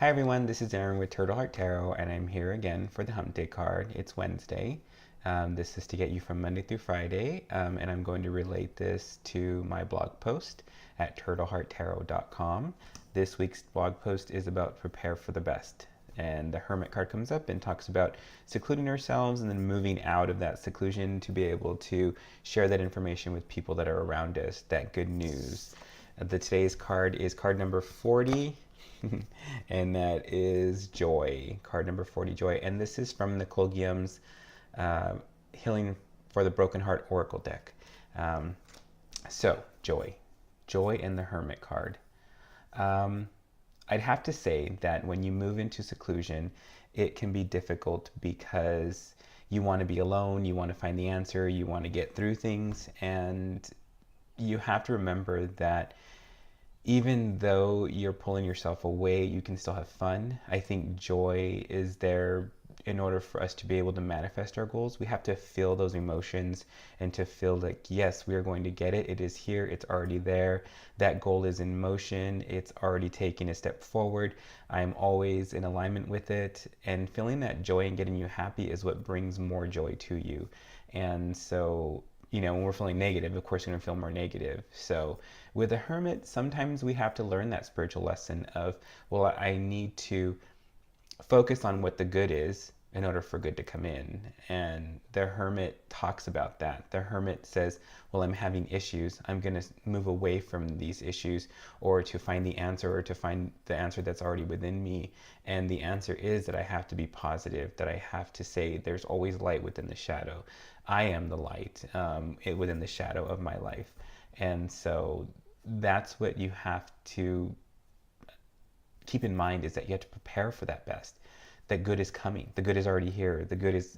Hi everyone, this is Aaron with Turtle Heart Tarot, and I'm here again for the Hump Day card. It's Wednesday. This is to get you from Monday through Friday, and I'm going to relate this to my blog post at turtlehearttarot.com. This week's blog post is about prepare for the best. And the Hermit card comes up and talks about secluding ourselves and then moving out of that seclusion to be able to share that information with people that are around us, that good news. Today's card is card number 40. And that is Joy, card number 40, Joy. And this is from Nicole Guillaume's Healing for the Broken Heart Oracle deck. So, Joy. Joy and the Hermit card. I'd have to say that when you move into seclusion, it can be difficult because you want to be alone, you want to find the answer, you want to get through things, and you have to remember that even though you're pulling yourself away, you can still have fun. I think joy is there in order for us to be able to manifest our goals. We have to feel those emotions and to feel like, yes, we are going to get it. It is here. It's already there. That goal is in motion. It's already taking a step forward. I'm always in alignment with it. And feeling that joy and getting you happy is what brings more joy to you. And so, when we're feeling negative, of course, we're going to feel more negative. So with a hermit, sometimes we have to learn that spiritual lesson of, well, I need to focus on what the good is in order for good to come in. And the hermit talks about that. The hermit says, well, I'm having issues. I'm going to move away from these issues or to find the answer or to find the answer that's already within me. And the answer is that I have to be positive, that I have to say there's always light within the shadow. I am the light within the shadow of my life. And so that's what you have to keep in mind, is that you have to prepare for that best. That good is coming. The good is already here. The good is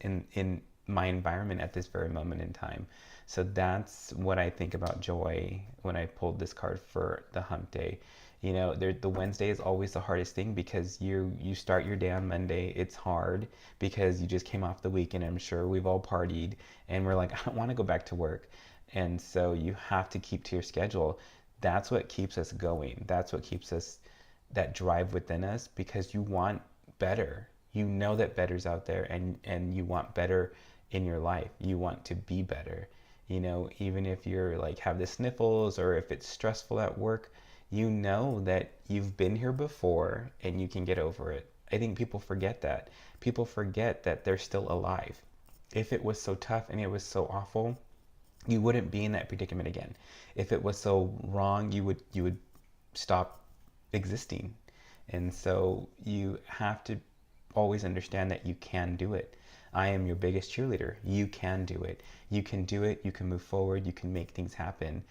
in my environment at this very moment in time. So that's what I think about joy when I pulled this card for the hump day. The Wednesday is always the hardest thing because you start your day on Monday. It's hard because you just came off the weekend. I'm sure we've all partied and we're like, I don't want to go back to work. And so you have to keep to your schedule. That's what keeps us going. That's what keeps us, that drive within us, because you want better. You know that better's out there, and you want better in your life. You want to be better. Even if you're like have the sniffles or if it's stressful at work, you know that you've been here before and you can get over it. I think people forget that. People forget that they're still alive. If it was so tough and it was so awful, you wouldn't be in that predicament again. If it was so wrong, you would stop existing. And so you have to always understand that you can do it. I am your biggest cheerleader. You can do it. You can do it. You can move forward. You can make things happen,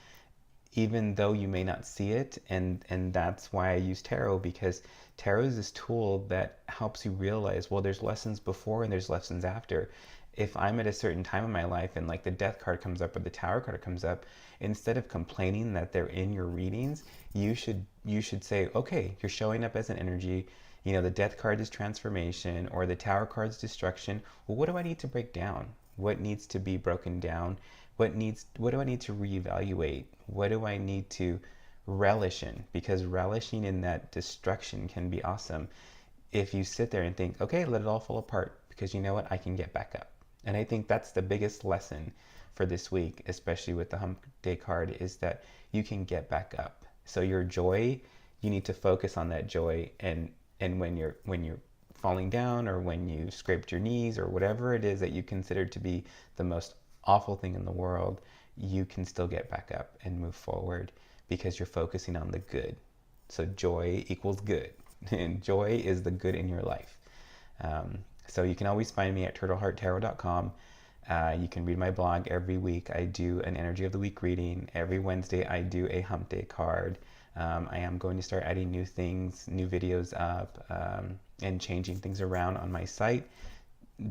even though you may not see it. And that's why I use tarot, because tarot is this tool that helps you realize, well, there's lessons before and there's lessons after. If I'm at a certain time in my life and like the death card comes up or the tower card comes up, instead of complaining that they're in your readings, you should say, okay, you're showing up as an energy. The death card is transformation or the tower card is destruction. Well, what do I need to break down? What needs to be broken down? What do I need to reevaluate? What do I need to relish in? Because relishing in that destruction can be awesome if you sit there and think, okay, let it all fall apart, because you know what? I can get back up. And I think that's the biggest lesson for this week, especially with the Hump Day card, is that you can get back up. So your joy, you need to focus on that joy, and when you're falling down or when you scraped your knees or whatever it is that you consider to be the most awful thing in the world, you can still get back up and move forward because you're focusing on the good. So joy equals good, and joy is the good in your life. So you can always find me at turtlehearttarot.com. You can read my blog every week. I do an energy of the week reading. Every Wednesday I do a hump day card. I am going to start adding new things, new videos up, and changing things around on my site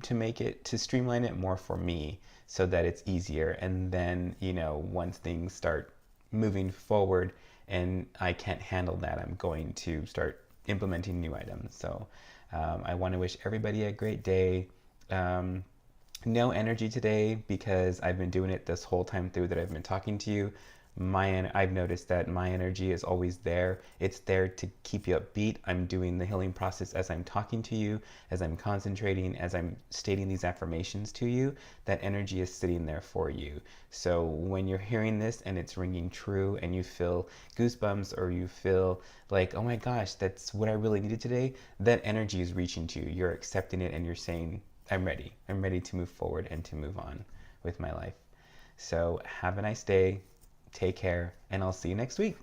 to streamline it more for me so that it's easier. And then, once things start moving forward and I can't handle that, I'm going to start implementing new items. So I want to wish everybody a great day. No energy today because I've been doing it this whole time through that I've been talking to you, I've noticed that my energy is always there. It's there to keep you upbeat. I'm doing the healing process as I'm talking to you, as I'm concentrating, as I'm stating these affirmations to you. That energy is sitting there for you. So when you're hearing this and it's ringing true and you feel goosebumps or you feel like, oh my gosh, that's what I really needed today, that energy is reaching to you. You're accepting it and you're saying, I'm ready. I'm ready to move forward and to move on with my life. So have a nice day. Take care, and I'll see you next week.